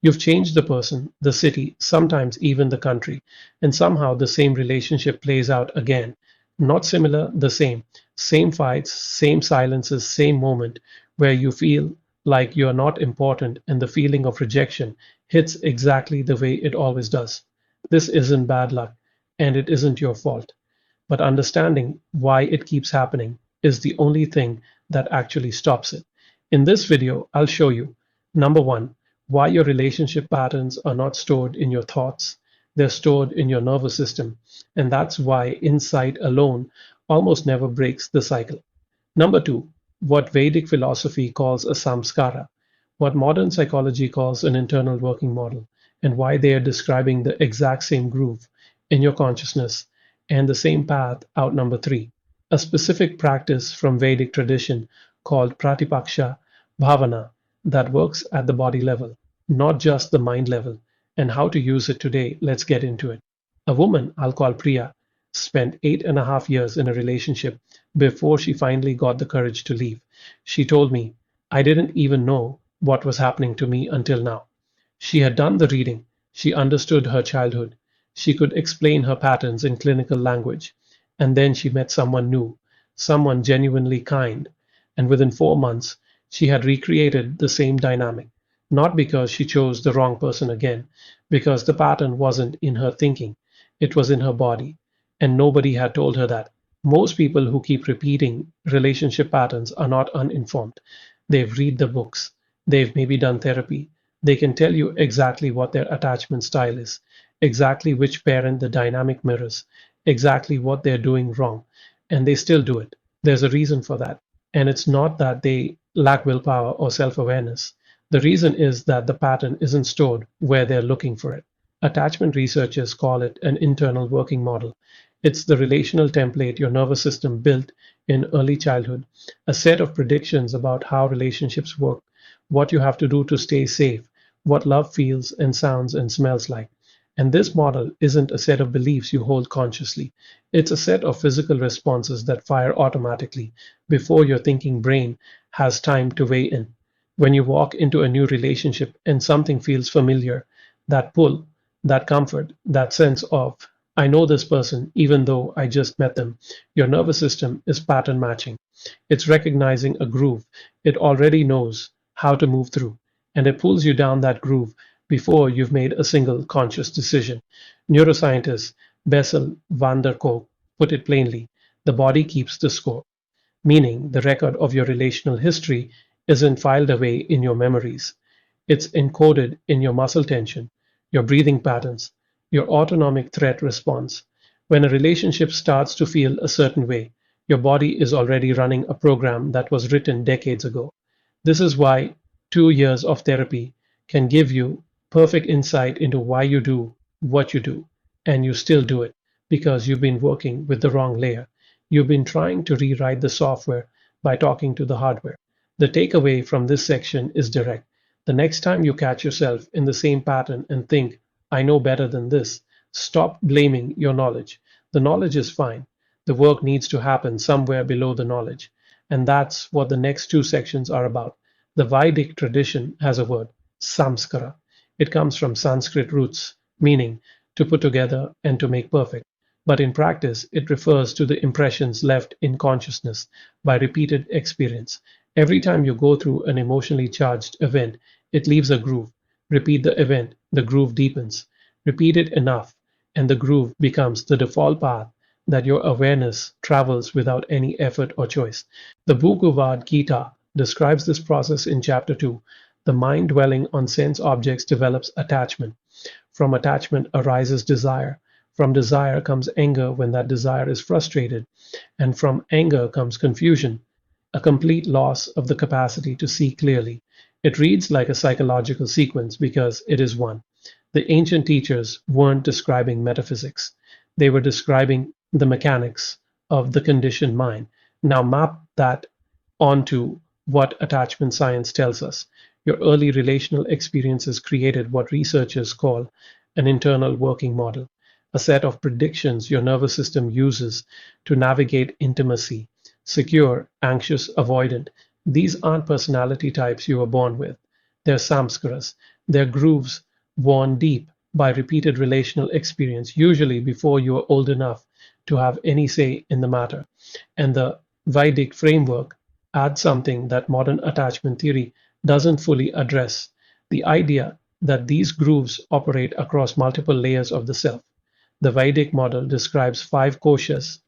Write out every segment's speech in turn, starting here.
You've changed the person, the city, sometimes even the country, and somehow the same relationship plays out again. Not similar, the same. Same fights, same silences, same moment where you feel like you're not important and the feeling of rejection hits exactly the way it always does. This isn't bad luck, and it isn't your fault. But understanding why it keeps happening is the only thing that actually stops it. In this video, I'll show you number one, why your relationship patterns are not stored in your thoughts, they're stored in your nervous system, and that's why insight alone almost never breaks the cycle. Number two, what Vedic philosophy calls a samskara, what modern psychology calls an internal working model, and why they are describing the exact same groove in your consciousness and the same path out. Number three, a specific practice from Vedic tradition called pratipaksha bhavana that works at the body level, not just the mind level, and how to use it today. Let's get into it. A woman I'll call Priya spent 8.5 years in a relationship before she finally got the courage to leave. She told me, I didn't even know what was happening to me until now. She had done the reading, she understood her childhood, she could explain her patterns in clinical language, and then she met someone new, someone genuinely kind, and within 4 months she had recreated the same dynamic, not because she chose the wrong person again, because the pattern wasn't in her thinking, it was in her body, and nobody had told her that. Most people who keep repeating relationship patterns are not uninformed. They've read the books, they've maybe done therapy. They can tell you exactly what their attachment style is, exactly which parent the dynamic mirrors, exactly what they're doing wrong, and they still do it. There's a reason for that. And it's not that they lack willpower or self awareness. The reason is that the pattern isn't stored where they're looking for it. Attachment researchers call it an internal working model. It's the relational template your nervous system built in early childhood, a set of predictions about how relationships work, what you have to do to stay safe, what love feels and sounds and smells like. And this model isn't a set of beliefs you hold consciously. It's a set of physical responses that fire automatically before your thinking brain has time to weigh in. When you walk into a new relationship and something feels familiar, that pull, that comfort, that sense of, I know this person even though I just met them, your nervous system is pattern matching. It's recognizing a groove it already knows how to move through, and it pulls you down that groove before you've made a single conscious decision. Neuroscientist Bessel van der Kolk put it plainly, the body keeps the score, meaning the record of your relational history isn't filed away in your memories. It's encoded in your muscle tension, your breathing patterns, your autonomic threat response. When a relationship starts to feel a certain way, your body is already running a program that was written decades ago. This is why 2 years of therapy can give you perfect insight into why you do what you do, and you still do it because you've been working with the wrong layer. You've been trying to rewrite the software by talking to the hardware. The takeaway from this section is direct. The next time you catch yourself in the same pattern and think, I know better than this, stop blaming your knowledge. The knowledge is fine. The work needs to happen somewhere below the knowledge. And that's what the next two sections are about. The Vedic tradition has a word, samskara. It comes from Sanskrit roots, meaning to put together and to make perfect. But in practice, it refers to the impressions left in consciousness by repeated experience. Every time you go through an emotionally charged event, it leaves a groove. Repeat the event, the groove deepens. Repeat it enough, and the groove becomes the default path that your awareness travels without any effort or choice. The Bhagavad Gita describes this process in chapter 2. The mind dwelling on sense objects develops attachment. From attachment arises desire. From desire comes anger when that desire is frustrated. And from anger comes confusion, a complete loss of the capacity to see clearly. It reads like a psychological sequence because it is one. The ancient teachers weren't describing metaphysics. They were describing the mechanics of the conditioned mind. Now map that onto what attachment science tells us. Your early relational experiences created what researchers call an internal working model, a set of predictions your nervous system uses to navigate intimacy, secure, anxious, avoidant. These aren't personality types you were born with. They're samskaras. They're grooves worn deep by repeated relational experience, usually before you are old enough to have any say in the matter. And the Vedic framework adds something that modern attachment theory doesn't fully address: the idea that these grooves operate across multiple layers of the self. The Vedic model describes five koshas,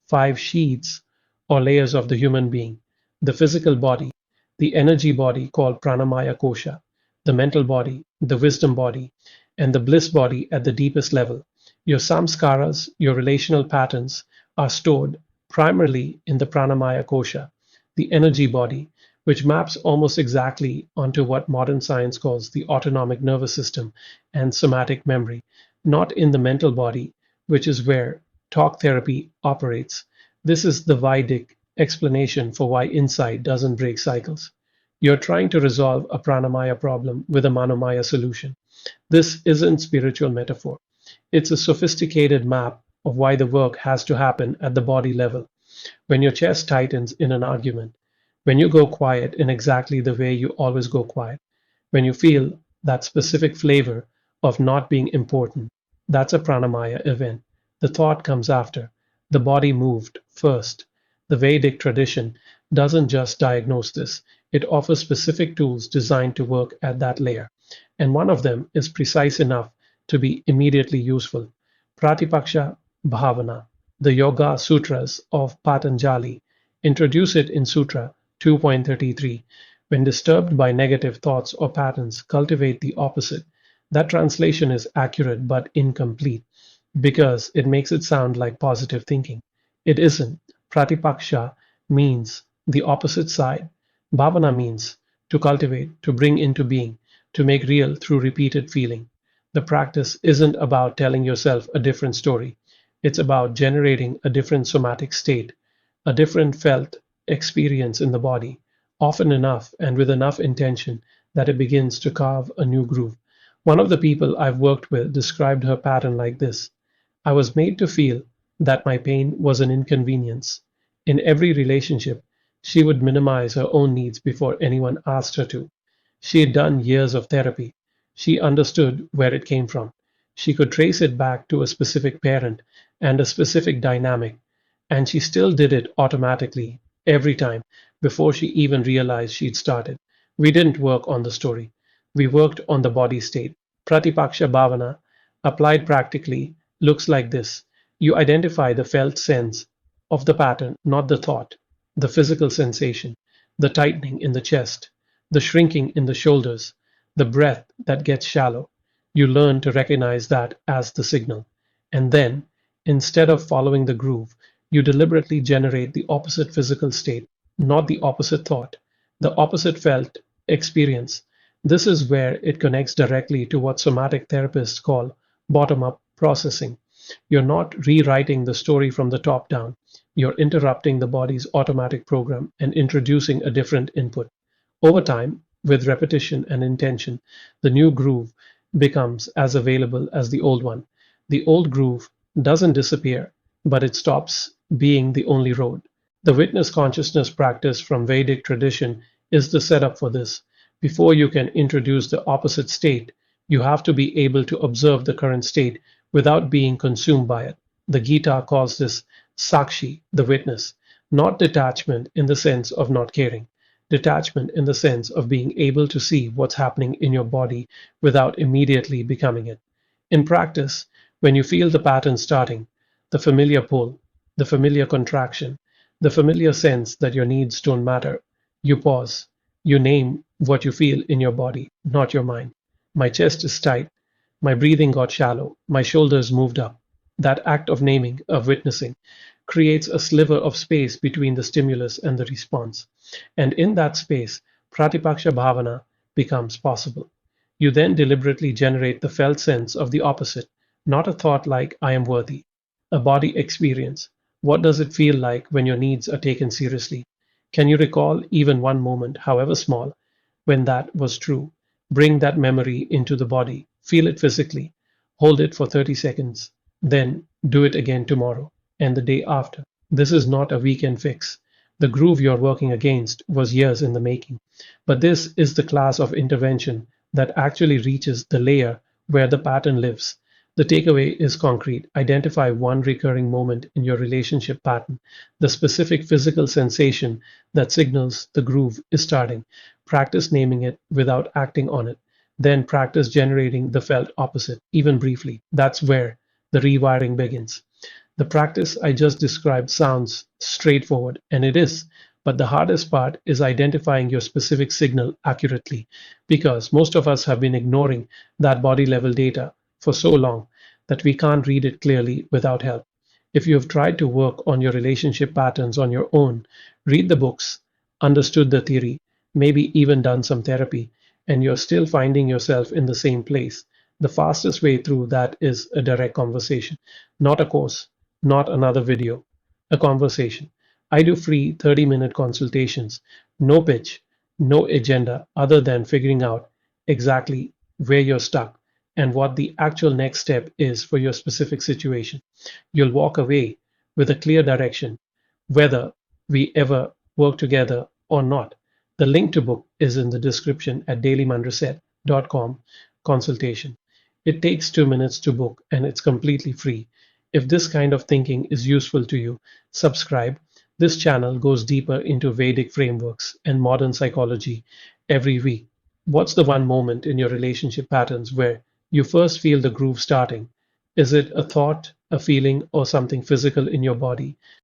five sheaths or layers of the human being: the physical body, the energy body called pranamaya kosha, the mental body, the wisdom body, and the bliss body at the deepest level. Your samskaras, your relational patterns, are stored primarily in the pranamaya kosha, the energy body, which maps almost exactly onto what modern science calls the autonomic nervous system and somatic memory, not in the mental body, which is where talk therapy operates. This is the Vedic explanation for why insight doesn't break cycles. You're trying to resolve a pranamaya problem with a manomaya solution. This isn't spiritual metaphor. It's a sophisticated map of why the work has to happen at the body level. When your chest tightens in an argument, when you go quiet in exactly the way you always go quiet, when you feel that specific flavor of not being important, that's a pranamaya event. The thought comes after. The body moved first. The Vedic tradition doesn't just diagnose this, it offers specific tools designed to work at that layer. And one of them is precise enough to be immediately useful: Pratipaksha Bhavana. The Yoga Sutras of Patanjali introduce it in Sutra 2.33. When disturbed by negative thoughts or patterns, cultivate the opposite. That translation is accurate but incomplete because it makes it sound like positive thinking. It isn't. Pratipaksha means the opposite side. Bhavana means to cultivate, to bring into being, to make real through repeated feeling. The practice isn't about telling yourself a different story. It's about generating a different somatic state, a different felt experience in the body, often enough and with enough intention that it begins to carve a new groove. One of the people I've worked with described her pattern like this: I was made to feel that my pain was an inconvenience. In every relationship, she would minimize her own needs before anyone asked her to. She had done years of therapy. She understood where it came from. She could trace it back to a specific parent and a specific dynamic, and she still did it automatically every time before she even realized she'd started. We didn't work on the story. We worked on the body state. Pratipaksha Bhavana, applied practically, looks like this: you identify the felt sense of the pattern, not the thought, the physical sensation, the tightening in the chest, the shrinking in the shoulders, the breath that gets shallow. You learn to recognize that as the signal. And then, instead of following the groove, you deliberately generate the opposite physical state, not the opposite thought, the opposite felt experience. This is where it connects directly to what somatic therapists call bottom up processing. You're not rewriting the story from the top down. You're interrupting the body's automatic program and introducing a different input. Over time, with repetition and intention, the new groove becomes as available as the old one. The old groove doesn't disappear, but it stops being the only road. The witness consciousness practice from Vedic tradition is the setup for this. Before you can introduce the opposite state, you have to be able to observe the current state without being consumed by it. The Gita calls this sakshi, the witness, not detachment in the sense of not caring, detachment in the sense of being able to see what's happening in your body without immediately becoming it. In practice, when you feel the pattern starting, the familiar pull, the familiar contraction, the familiar sense that your needs don't matter, you pause. You name what you feel in your body, not your mind. My chest is tight. My breathing got shallow. My shoulders moved up. That act of naming, of witnessing, creates a sliver of space between the stimulus and the response. And in that space, Pratipaksha Bhavana becomes possible. You then deliberately generate the felt sense of the opposite, not a thought like I am worthy, a body experience. What does it feel like when your needs are taken seriously? Can you recall even one moment, however small, when that was true? Bring that memory into the body, feel it physically, hold it for 30 seconds, then do it again tomorrow and the day after. This is not a weekend fix. The groove you're working against was years in the making. But this is the class of intervention that actually reaches the layer where the pattern lives. The takeaway is concrete. Identify one recurring moment in your relationship pattern, the specific physical sensation that signals the groove is starting. Practice naming it without acting on it. Then practice generating the felt opposite, even briefly. That's where the rewiring begins. The practice I just described sounds straightforward, and it is, but the hardest part is identifying your specific signal accurately, because most of us have been ignoring that body level data for so long that we can't read it clearly without help. If you have tried to work on your relationship patterns on your own, read the books, understood the theory, maybe even done some therapy, and you're still finding yourself in the same place, the fastest way through that is a direct conversation, not a course, not another video, a conversation. I do free 30-minute consultations, no pitch, no agenda other than figuring out exactly where you're stuck and what the actual next step is for your specific situation. You'll walk away with a clear direction, whether we ever work together or not. The link to book is in the description at dailymandreset.com consultation. It takes 2 minutes to book and it's completely free. If this kind of thinking is useful to you, subscribe. This channel goes deeper into Vedic frameworks and modern psychology every week. What's the one moment in your relationship patterns where you first feel the groove starting? Is it a thought, a feeling, or something physical in your body?